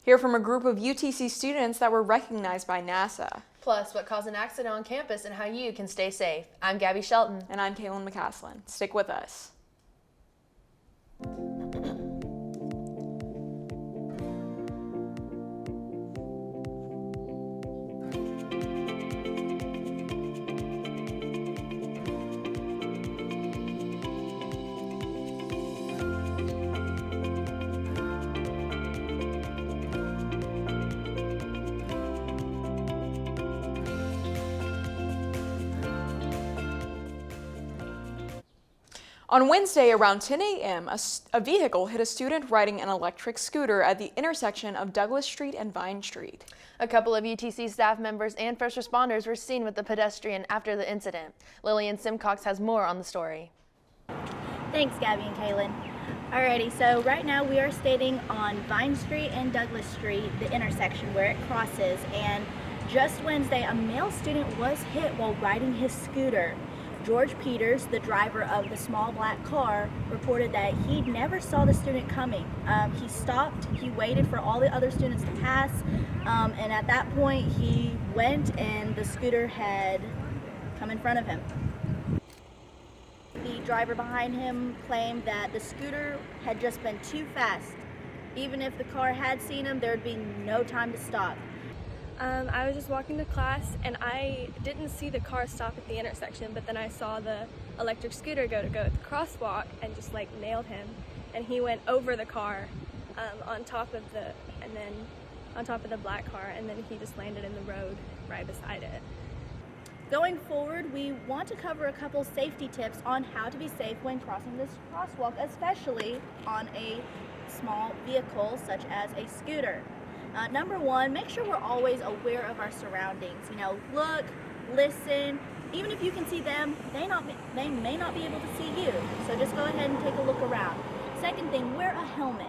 Hear from a group of UTC students that were recognized by NASA. Plus, what caused an accident on campus and how you can stay safe. I'm Gabby Shelton. And I'm Kaylin McCaslin. Stick with us. On Wednesday around 10 a.m., a vehicle hit a student riding an electric scooter at the intersection of Douglas Street and Vine Street. A couple of UTC staff members and first responders were seen with the pedestrian after the incident. Lillian Simcox has more on the story. Thanks, Gabby and Kaylin. Alrighty, so right now we are standing on Vine Street and Douglas Street, the intersection where it crosses, and just Wednesday, a male student was hit while riding his scooter. George Peters, the driver of the small black car, reported that he never saw the student coming. He stopped, he waited for all the other students to pass, and at that point he went and the scooter had come in front of him. The driver behind him claimed that the scooter had just been too fast. Even if the car had seen him, there would be no time to stop. I was just walking to class and I didn't see the car stop at the intersection, but then I saw the electric scooter go at the crosswalk and just like nailed him, and he went over the car on top of the black car, and then he just landed in the road right beside it. Going forward, we want to cover a couple safety tips on how to be safe when crossing this crosswalk, especially on a small vehicle such as a scooter. Number one, make sure we're always aware of our surroundings. Look, listen. Even if you can see them, they may not be able to see you. So just go ahead and take a look around. Second thing, wear a helmet.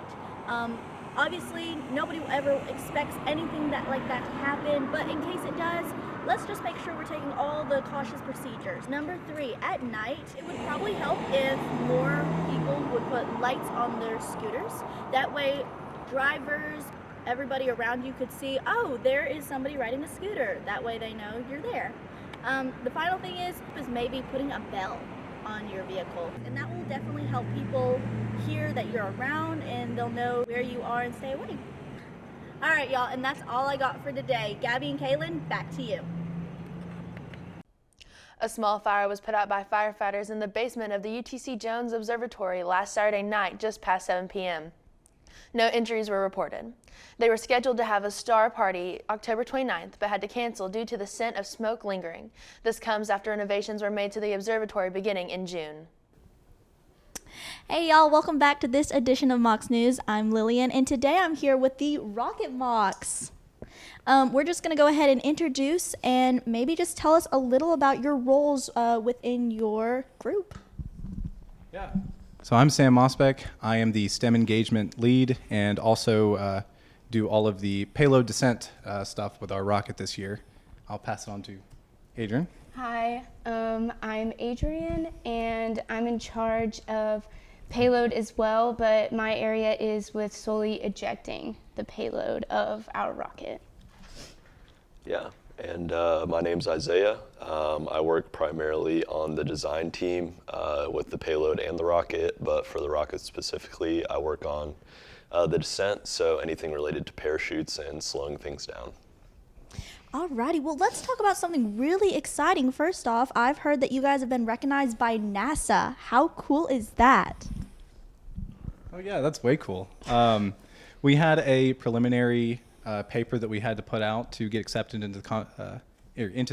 Obviously, nobody ever expects anything like that to happen, but in case it does, let's just make sure we're taking all the cautious procedures. Number three, at night, it would probably help if more people would put lights on their scooters. That way, drivers, everybody around you could see, oh, there is somebody riding a scooter. That way they know you're there. The final thing is maybe putting a bell on your vehicle, and that will definitely help people hear that you're around and they'll know where you are and stay away. All right, y'all, and that's all I got for today. Gabby and Kaylin, back to you. A small fire was put out by firefighters in the basement of the UTC Jones Observatory last Saturday night just past 7 p.m. No injuries were reported. They were scheduled to have a star party October 29th, but had to cancel due to the scent of smoke lingering. This comes after renovations were made to the observatory beginning in June. Hey y'all, welcome back to this edition of Mocs News. I'm Lillian, and today I'm here with the Rocket Mocs. We're just going to go ahead and introduce and maybe just tell us a little about your roles within your group. Yeah. So I'm Sam Mosbeck. I am the STEM engagement lead and also do all of the payload descent stuff with our rocket this year. I'll pass it on to Adrian. Hi, I'm Adrian, and I'm in charge of payload as well, but my area is with solely ejecting the payload of our rocket. Yeah, and my name's Isaiah. I work primarily on the design team with the payload and the rocket, but for the rocket specifically, I work on the descent, so anything related to parachutes and slowing things down. Alrighty, well, let's talk about something really exciting. First off, I've heard that you guys have been recognized by NASA. How cool is that? Oh yeah, that's way cool. We had a preliminary paper that we had to put out to get accepted into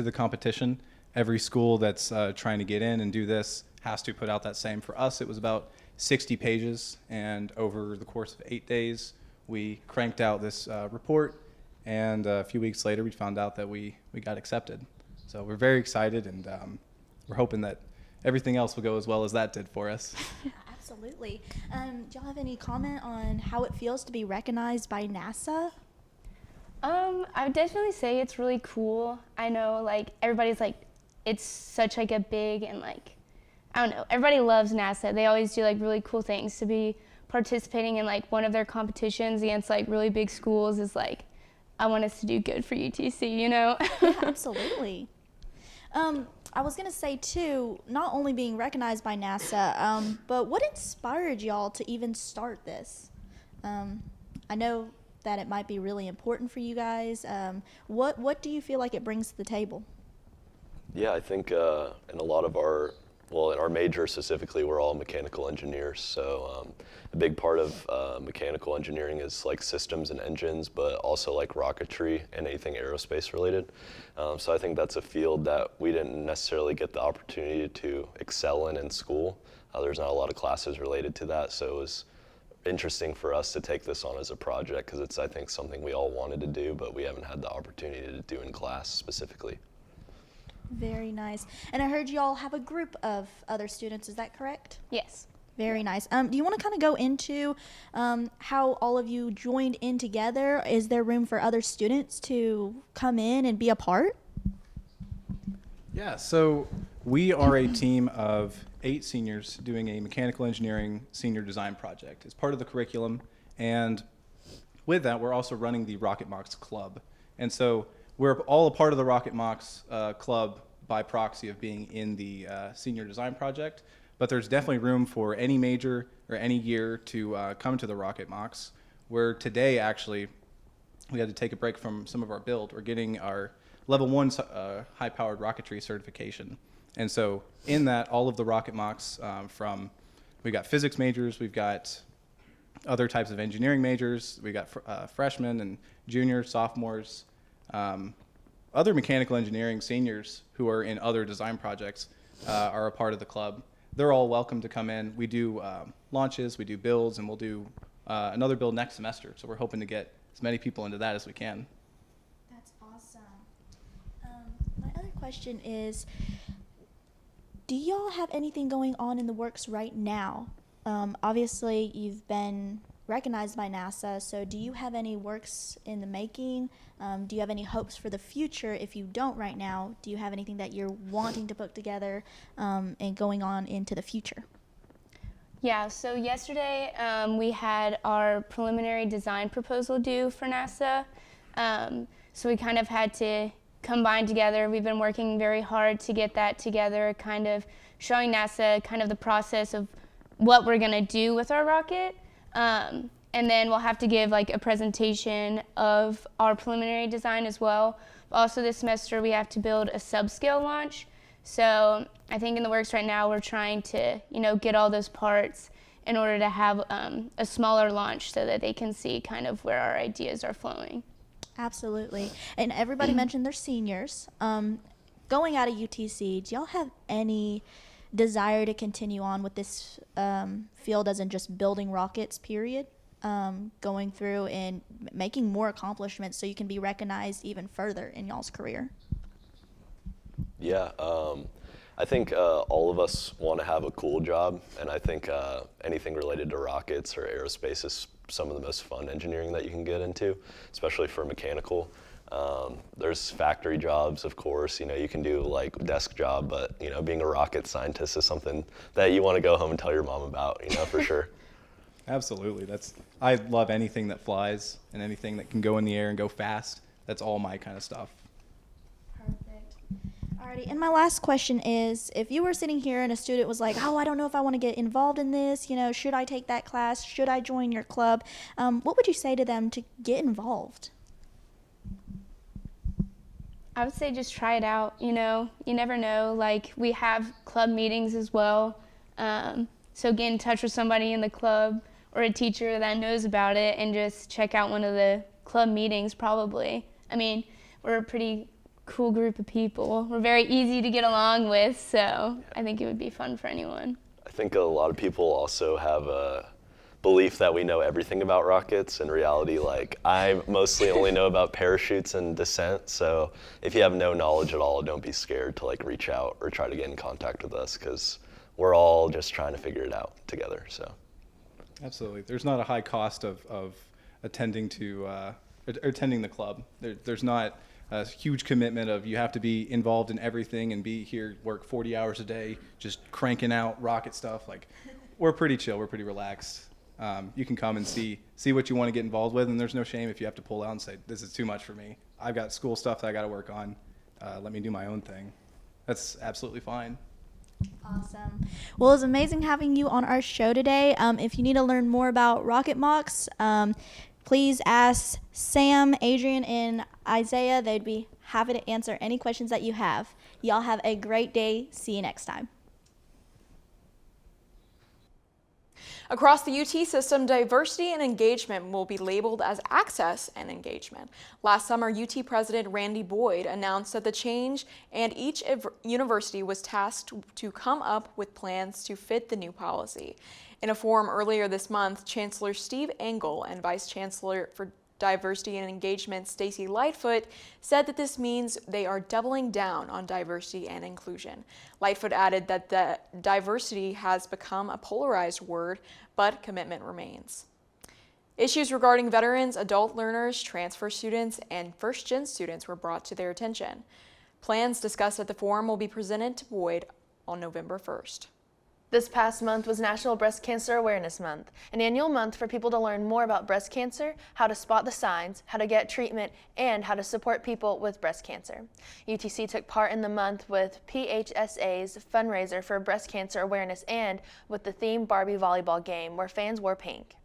the competition. Every school that's trying to get in and do this has to put out that same. For us, it was about 60 pages, and over the course of 8 days, we cranked out this report, and a few weeks later, we found out that we got accepted. So we're very excited, and we're hoping that everything else will go as well as that did for us. Absolutely. Do y'all have any comment on how it feels to be recognized by NASA? I would definitely say it's really cool. I know, like, everybody's like, it's such like a big and like, I don't know, everybody loves NASA. They always do like really cool things. To be participating in like one of their competitions against like really big schools is like, I want us to do good for UTC, you know? Yeah, absolutely. I was going to say, too, not only being recognized by NASA, but what inspired y'all to even start this? I know that it might be really important for you guys. What do you feel like it brings to the table? Yeah, I think in a lot of our, well, in our major specifically, we're all mechanical engineers. So a big part of mechanical engineering is like systems and engines, but also like rocketry and anything aerospace related. So I think that's a field that we didn't necessarily get the opportunity to excel in school. There's not a lot of classes related to that, so it was interesting for us to take this on as a project because it's, I think, something we all wanted to do, but we haven't had the opportunity to do in class specifically. Very nice. And I heard y'all have a group of other students. Is that correct? Yes. Very nice. Do you want to kind of go into how all of you joined in together? Is there room for other students to come in and be a part? Yeah, so we are a team of 8 seniors doing a mechanical engineering senior design project as part of the curriculum. And with that, we're also running the Rocket Mocs Club. And so we're all a part of the Rocket Mocs Club by proxy of being in the senior design project. But there's definitely room for any major or any year to come to the Rocket Mocs, where today, actually, we had to take a break from some of our build. We're getting our level 1 high-powered rocketry certification. And so in that, all of the Rocket Mocs we've got physics majors, we've got other types of engineering majors, we've got freshmen and juniors, sophomores, other mechanical engineering seniors who are in other design projects are a part of the club. They're all welcome to come in. We do launches, we do builds, and we'll do another build next semester. So we're hoping to get as many people into that as we can. That's awesome. My other question is, do y'all have anything going on in the works right now? Obviously, you've been recognized by NASA, so do you have any works in the making? Do you have any hopes for the future? If you don't right now, do you have anything that you're wanting to put together and going on into the future? Yeah, so yesterday we had our preliminary design proposal due for NASA. So we kind of had to combine together. We've been working very hard to get that together, kind of showing NASA kind of the process of what we're gonna do with our rocket. And then we'll have to give like a presentation of our preliminary design as well. Also this semester we have to build a subscale launch. So I think in the works right now we're trying to, get all those parts in order to have a smaller launch so that they can see kind of where our ideas are flowing. Absolutely. And everybody mentioned they're seniors. Going out of UTC, do y'all have any desire to continue on with this field as in just building rockets, period? Going through and making more accomplishments so you can be recognized even further in y'all's career? Yeah, I think all of us want to have a cool job, and I think anything related to rockets or aerospace is some of the most fun engineering that you can get into, especially for mechanical. There's factory jobs, of course, you can do like desk job, but being a rocket scientist is something that you want to go home and tell your mom about, for sure. Absolutely. I love anything that flies and anything that can go in the air and go fast. That's all my kind of stuff. Perfect. Alrighty, and my last question is, if you were sitting here and a student was like, oh, I don't know if I want to get involved in this, should I take that class? Should I join your club? What would you say to them to get involved? I would say just try it out, you never know. Like we have club meetings as well. So get in touch with somebody in the club or a teacher that knows about it and just check out one of the club meetings probably. I mean, we're a pretty cool group of people. We're very easy to get along with, so I think it would be fun for anyone. I think a lot of people also have a belief that we know everything about rockets. In reality, like I mostly only know about parachutes and descent, so if you have no knowledge at all, don't be scared to like reach out or try to get in contact with us, because we're all just trying to figure it out together. So Absolutely. There's not a high cost of attending the club. There's not a huge commitment of you have to be involved in everything and be here, work 40 hours a day, just cranking out rocket stuff. Like, we're pretty chill. We're pretty relaxed. You can come and see what you want to get involved with, and there's no shame if you have to pull out and say, this is too much for me. I've got school stuff that I got to work on. Let me do my own thing. That's absolutely fine. Awesome. Well, it's amazing having you on our show today. If you need to learn more about Rocket Mocs, please ask Sam, Adrian, and Isaiah. They'd be happy to answer any questions that you have. Y'all have a great day. See you next time. Across the UT system, diversity and engagement will be labeled as access and engagement. Last summer, UT President Randy Boyd announced that the change, and each university was tasked to come up with plans to fit the new policy. In a forum earlier this month, Chancellor Steve Engel and Vice Chancellor for Diversity and Engagement Stacy Lightfoot said that this means they are doubling down on diversity and inclusion. Lightfoot added that the diversity has become a polarized word, but commitment remains. Issues regarding veterans, adult learners, transfer students, and first-gen students were brought to their attention. Plans discussed at the forum will be presented to Boyd on November 1st. This past month was National Breast Cancer Awareness Month, an annual month for people to learn more about breast cancer, how to spot the signs, how to get treatment, and how to support people with breast cancer. UTC took part in the month with PHSA's fundraiser for breast cancer awareness and with the theme Barbie volleyball game where fans wore pink.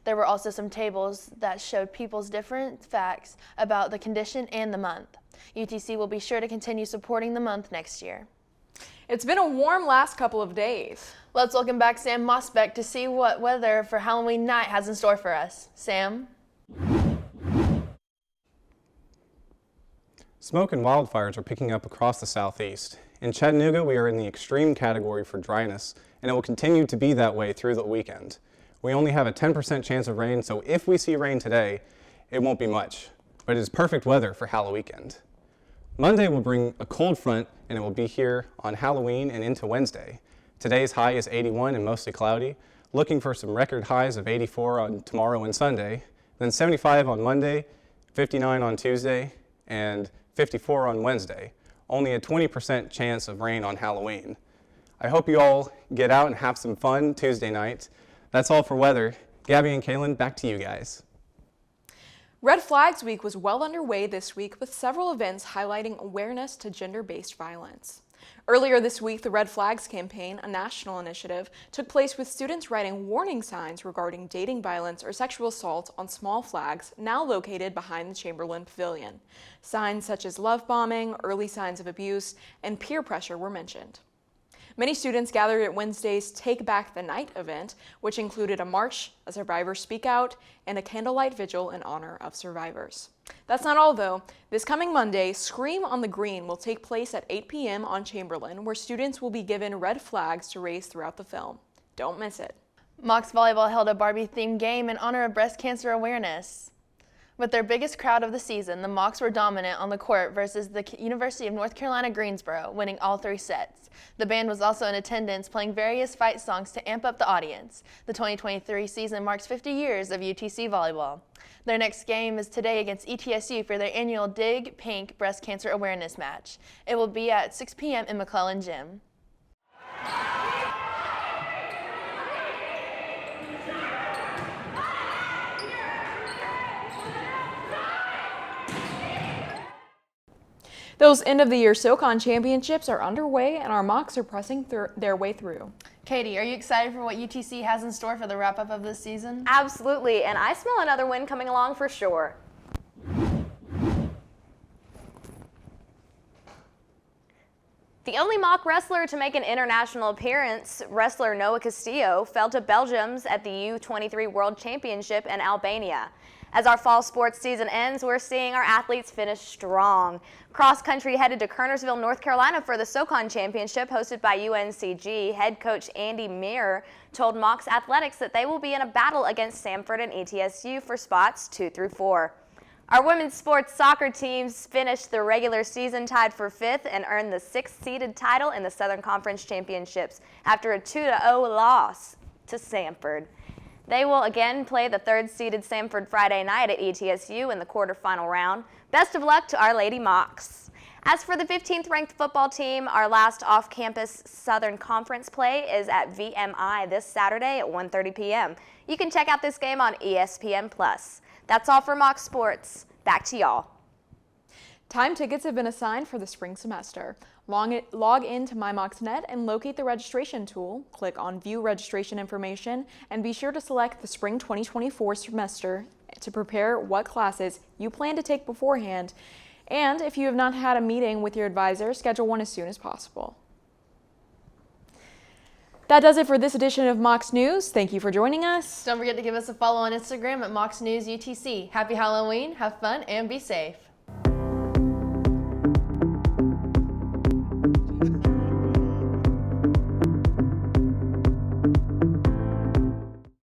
There were also some tables that showed people's different facts about the condition and the month. UTC will be sure to continue supporting the month next year. It's been a warm last couple of days. Let's welcome back Sam Mosbeck to see what weather for Halloween night has in store for us. Sam? Smoke and wildfires are picking up across the southeast. In Chattanooga, we are in the extreme category for dryness, and it will continue to be that way through the weekend. We only have a 10% chance of rain, so if we see rain today, it won't be much, but it is perfect weather for Halloween weekend. Monday will bring a cold front, and it will be here on Halloween and into Wednesday. Today's high is 81 and mostly cloudy, looking for some record highs of 84 on tomorrow and Sunday, then 75 on Monday, 59 on Tuesday, and 54 on Wednesday. Only a 20% chance of rain on Halloween. I hope you all get out and have some fun Tuesday night. That's all for weather. Gabby and Kaylin, back to you guys. Red Flags Week was well underway this week with several events highlighting awareness to gender-based violence. Earlier this week, the Red Flags campaign, a national initiative, took place with students writing warning signs regarding dating violence or sexual assault on small flags now located behind the Chamberlain Pavilion. Signs such as love bombing, early signs of abuse, and peer pressure were mentioned. Many students gathered at Wednesday's Take Back the Night event, which included a march, a survivor speak out, and a candlelight vigil in honor of survivors. That's not all, though. This coming Monday, Scream on the Green will take place at 8 p.m. on Chamberlain, where students will be given red flags to raise throughout the film. Don't miss it. Mocs Volleyball held a Barbie-themed game in honor of breast cancer awareness. With their biggest crowd of the season, the Mocs were dominant on the court versus the University of North Carolina Greensboro, winning all 3 sets. The band was also in attendance, playing various fight songs to amp up the audience. The 2023 season marks 50 years of UTC volleyball. Their next game is today against ETSU for their annual Dig Pink Breast Cancer Awareness match. It will be at 6 p.m. in McClellan Gym. Those end-of-the-year SoCon championships are underway, and our Mocs are pressing their way through. Katie, are you excited for what UTC has in store for the wrap-up of this season? Absolutely, and I smell another win coming along for sure. The only Moc wrestler to make an international appearance, wrestler Noah Castillo, fell to Belgium's at the U23 World Championship in Albania. As our fall sports season ends, we're seeing our athletes finish strong. Cross country headed to Kernersville, North Carolina for the SoCon Championship hosted by UNCG. Head coach Andy Meir told Mocs Athletics that they will be in a battle against Samford and ETSU for spots 2 through 4. Our women's sports soccer teams finished the regular season tied for 5th and earned the 6th-seeded title in the Southern Conference Championships after a 2-0 loss to Samford. They will again play the 3rd-seeded Samford Friday night at ETSU in the quarterfinal round. Best of luck to our Lady Mocs. As for the 15th ranked football team, our last off-campus Southern Conference play is at VMI this Saturday at 1:30 p.m. You can check out this game on ESPN+. That's all for Mocs Sports. Back to y'all. Time tickets have been assigned for the spring semester. Log into MyMocs.net and locate the registration tool. Click on View Registration Information and be sure to select the spring 2024 semester to prepare what classes you plan to take beforehand. And if you have not had a meeting with your advisor, schedule one as soon as possible. That does it for this edition of Mocs News. Thank you for joining us. Don't forget to give us a follow on Instagram at Mocs News UTC. Happy Halloween, have fun, and be safe.